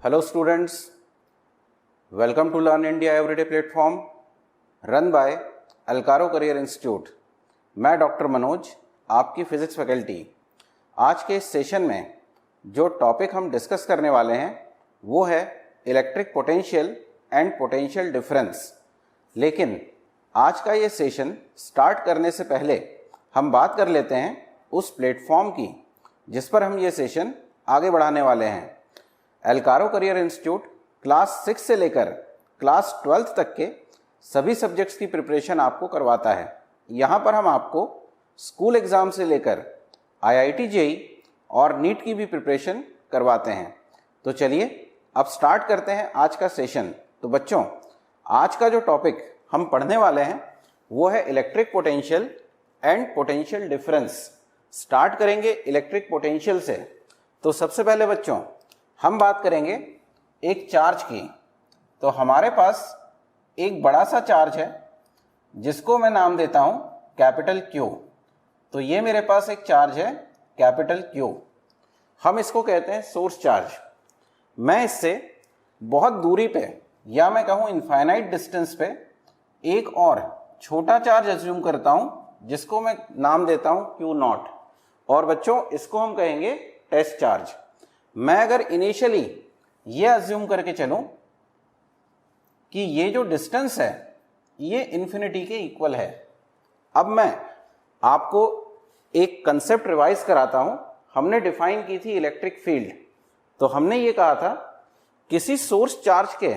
Hello students, welcome to Learn India Everyday platform run by Alcaro Career Institute। मैं doctor Manoj, आपकी physics faculty. आज के इस session में जो टॉपिक हम डिस्कस करने वाले हैं वो है electric potential and potential difference. लेकिन आज का ये सेशन स्टार्ट करने से पहले हम बात कर लेते हैं उस प्लेटफॉर्म की जिस पर हम ये सेशन आगे बढ़ाने वाले हैं। एल्कारो करियर इंस्टीट्यूट क्लास 6 से लेकर क्लास 12 तक के सभी सब्जेक्ट्स की प्रिपरेशन आपको करवाता है। यहाँ पर हम आपको स्कूल एग्ज़ाम से लेकर IIT JEE और नीट की भी प्रिपरेशन करवाते हैं। तो चलिए अब स्टार्ट करते हैं आज का सेशन। तो बच्चों, आज का जो टॉपिक हम पढ़ने वाले हैं वो है electric potential and potential difference. Start करेंगे इलेक्ट्रिक पोटेंशियल से। तो सबसे पहले बच्चों हम बात करेंगे एक चार्ज की। तो हमारे पास एक बड़ा सा चार्ज है जिसको मैं नाम देता हूं कैपिटल Q। तो ये मेरे पास एक चार्ज है कैपिटल Q। हम इसको कहते हैं सोर्स चार्ज। मैं इससे बहुत दूरी पे या मैं कहूं इनफाइनाइट डिस्टेंस पे एक और छोटा चार्ज अज्यूम करता हूं जिसको मैं नाम देता हूं Q0। और बच्चों इसको हम कहेंगे टेस्ट चार्ज। मैं अगर इनिशियली ये अज्यूम करके चलूं कि ये जो डिस्टेंस है ये इन्फिनिटी के इक्वल है। अब मैं आपको एक कंसेप्ट रिवाइज कराता हूं। हमने डिफाइन की थी इलेक्ट्रिक फील्ड। तो हमने ये कहा था किसी सोर्स चार्ज के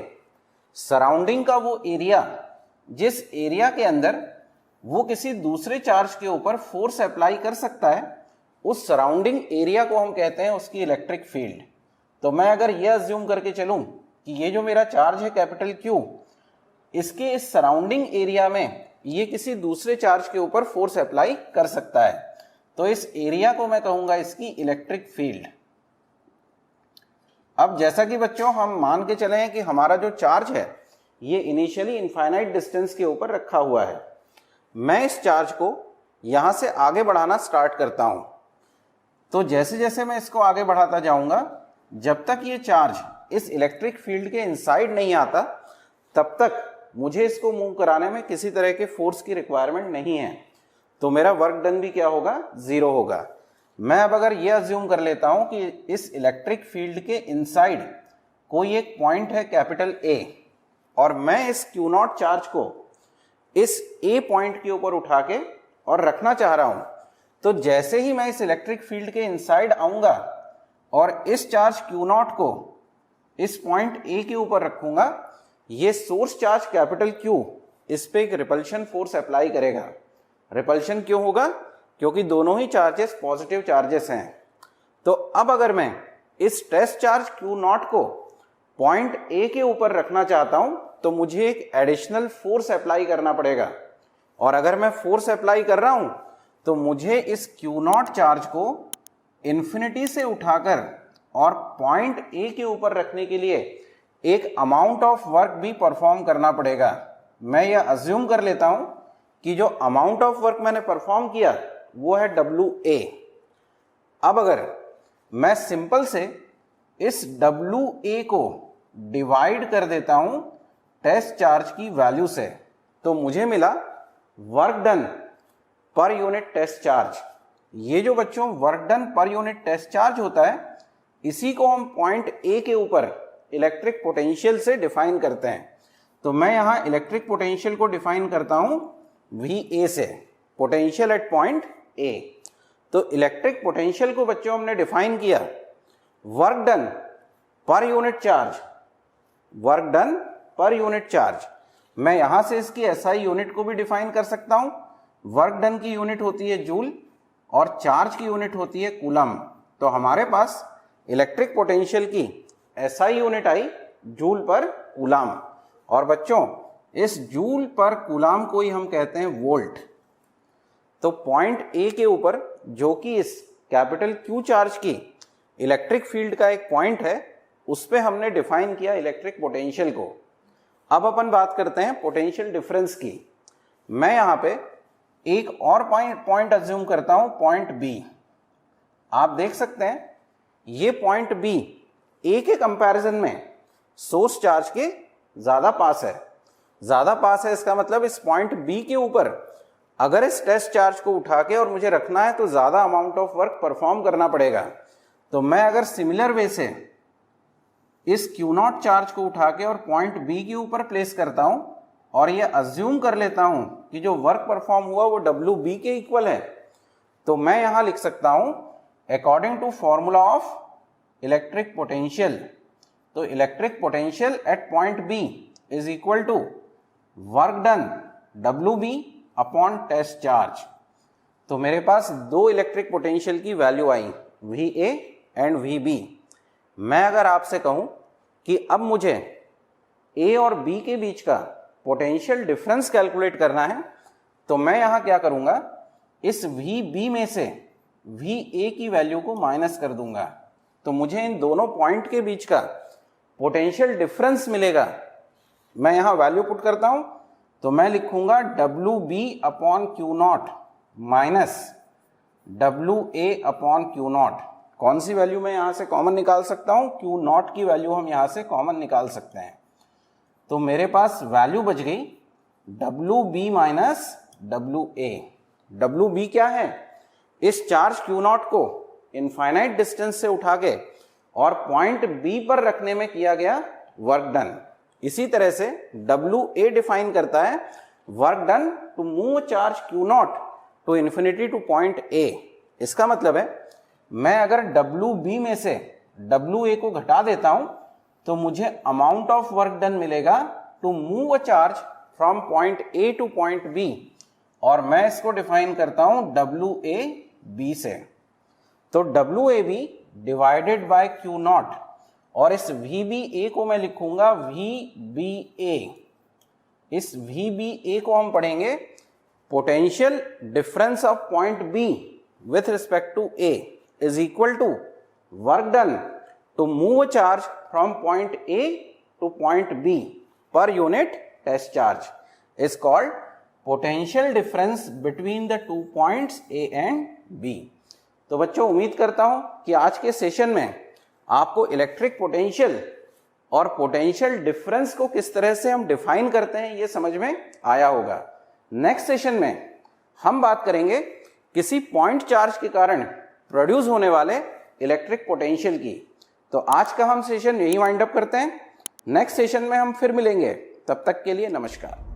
सराउंडिंग का वो एरिया जिस एरिया के अंदर वो किसी दूसरे चार्ज के ऊपर फोर्स अप्लाई कर सकता है, उस सराउंडिंग एरिया को हम कहते हैं उसकी इलेक्ट्रिक फील्ड। तो मैं अगर ये अज्यूम करके चलूं कि ये जो मेरा चार्ज है कैपिटल Q, इसके इस सराउंडिंग एरिया में ये किसी दूसरे चार्ज के ऊपर फोर्स अप्लाई कर सकता है, तो इस एरिया को मैं कहूंगा इसकी इलेक्ट्रिक फील्ड। अब जैसा कि बच्चों हम मान के चले हैं कि हमारा जो चार्ज है ये इनिशियली इनफाइनाइट डिस्टेंस के ऊपर रखा हुआ है। मैं इस चार्ज को यहां से आगे बढ़ाना स्टार्ट करता हूं। तो जैसे जैसे मैं इसको आगे बढ़ाता जाऊंगा, जब तक ये चार्ज इस इलेक्ट्रिक फील्ड के इनसाइड नहीं आता तब तक मुझे इसको मूव कराने में किसी तरह के फोर्स की रिक्वायरमेंट नहीं है। तो मेरा वर्क डन भी क्या होगा, 0 होगा। मैं अब अगर ये अज्यूम कर लेता हूं कि इस इलेक्ट्रिक फील्ड के इनसाइड कोई एक पॉइंट है कैपिटल A और मैं इस Q0 चार्ज को इस A पॉइंट के ऊपर उठा के और रखना चाह रहा हूं, तो जैसे ही मैं इस इलेक्ट्रिक फील्ड के इनसाइड आऊंगा और इस चार्ज Q0 को इस पॉइंट A के ऊपर रखूंगा, ये सोर्स चार्ज कैपिटल Q इस पे एक रिपल्शन फोर्स अप्लाई करेगा। रिपल्शन क्यों होगा? क्योंकि दोनों ही चार्जेस पॉजिटिव चार्जेस हैं। तो अब अगर मैं इस टेस्ट चार्ज Q0 को पॉइंट A के ऊपर रखना चाहता हूं तो मुझे एक एडिशनल फोर्स अप्लाई करना पड़ेगा। और अगर मैं फोर्स अप्लाई कर रहा हूं तो मुझे इस Q0 चार्ज को इन्फिनिटी से उठाकर और पॉइंट A के ऊपर रखने के लिए एक अमाउंट ऑफ वर्क भी परफॉर्म करना पड़ेगा। मैं यह अज्यूम कर लेता हूं कि जो अमाउंट ऑफ वर्क मैंने परफॉर्म किया वो है WA। अब अगर मैं सिंपल से इस WA को डिवाइड कर देता हूं टेस्ट चार्ज की वैल्यू से, तो मुझे मिला वर्क डन पर यूनिट टेस्ट चार्ज। ये जो बच्चों वर्क डन पर यूनिट टेस्ट चार्ज होता है, इसी को हम पॉइंट A के ऊपर इलेक्ट्रिक पोटेंशियल से डिफाइन करते हैं। तो मैं यहां इलेक्ट्रिक पोटेंशियल को डिफाइन करता हूं VA से, पोटेंशियल एट पॉइंट A। तो इलेक्ट्रिक पोटेंशियल को बच्चों हमने डिफाइन किया वर्क डन पर यूनिट चार्ज, वर्क डन पर यूनिट चार्ज। मैं यहां से इसकी SI यूनिट को भी डिफाइन कर सकता हूं। वर्क डन की यूनिट होती है जूल और चार्ज की यूनिट होती है कूलम। तो हमारे पास इलेक्ट्रिक पोटेंशियल की SI यूनिट आई जूल पर कूलम। और बच्चों इस जूल पर कूलम को ही हम कहते हैं वोल्ट। तो पॉइंट A के ऊपर जो कि इस कैपिटल Q चार्ज की इलेक्ट्रिक फील्ड का एक पॉइंट है, उस पे हमने डिफाइन किया इलेक्ट्रिक पोटेंशियल को। अब अपन बात करते हैं पोटेंशियल डिफरेंस की। मैं यहां पे एक और पॉइंट अज्यूम करता हूं, पॉइंट B। आप देख सकते हैं ये पॉइंट B ए के कंपैरिजन में सोर्स चार्ज के ज़्यादा पास है। ज़्यादा पास है इसका मतलब इस पॉइंट बी के ऊपर अगर इस टेस्ट चार्ज को उठा के और मुझे रखना है तो ज़्यादा अमाउंट ऑफ वर्क परफॉर्म करना पड़ेगा। तो मैं अगर सिमिलर वे से इस Q0 चार्ज को उठा के और पॉइंट बी के ऊपर प्लेस करता हूं और ये अज्यूम कर लेता हूं कि जो वर्क परफॉर्म हुआ वो WB के इक्वल है, तो मैं यहां लिख सकता हूं according to formula of electric potential, तो electric potential at point B is equal to work done WB upon test charge. तो मेरे पास दो इलेक्ट्रिक पोटेंशियल की वैल्यू आई, VA एंड VB। मैं अगर आपसे कहूं कि अब मुझे A और B के बीच का पोटेंशियल डिफरेंस कैलकुलेट करना है, तो मैं यहां क्या करूंगा, इस VB में से VA की वैल्यू को माइनस कर दूंगा, तो मुझे इन दोनों पॉइंट के बीच का पोटेंशियल डिफरेंस मिलेगा। मैं यहां वैल्यू पुट करता हूं, तो मैं लिखूंगा WB upon Q0 minus WA upon Q0। कौन सी वैल्यू मैं यहां से कॉमन निकाल सकता हूं, Q0 की वैल्यू हम यहां से कॉमन निकाल सकते हैं। तो मेरे पास वैल्यू बच गई WB माइनस WA। WB क्या है, इस चार्ज Q0 को इनफाइनाइट डिस्टेंस से उठा के और पॉइंट B पर रखने में किया गया वर्क डन। इसी तरह से WA डिफाइन करता है work done to move charge Q0 to infinity to point A। इसका मतलब है मैं अगर WB में से WA को घटा देता हूं तो मुझे अमाउंट ऑफ वर्क डन मिलेगा to move a charge from point A to point B, और मैं इसको डिफाइन करता हूं WAB से। तो WAB डिवाइडेड बाय Q0 और इस VBA को मैं लिखूंगा VBA। इस VBA को हम पढ़ेंगे potential difference of point B with respect to A is equal to work done to move a charge from point A to point B per unit test charge is called potential difference between the 2 points A and B। तो बच्चों, उम्मीद करता हूं कि आज के session में आपको इलेक्ट्रिक पोटेंशियल और पोटेंशियल डिफरेंस को किस तरह से हम डिफाइन करते हैं ये समझ में आया होगा। नेक्स्ट सेशन में हम बात करेंगे किसी पॉइंट चार्ज के कारण प्रोड्यूस होने वाले इलेक्ट्रिक पोटेंशियल की। तो आज का हम सेशन यही वाइंड अप करते हैं। नेक्स्ट सेशन में हम फिर मिलेंगे, तब तक के लिए नमस्कार।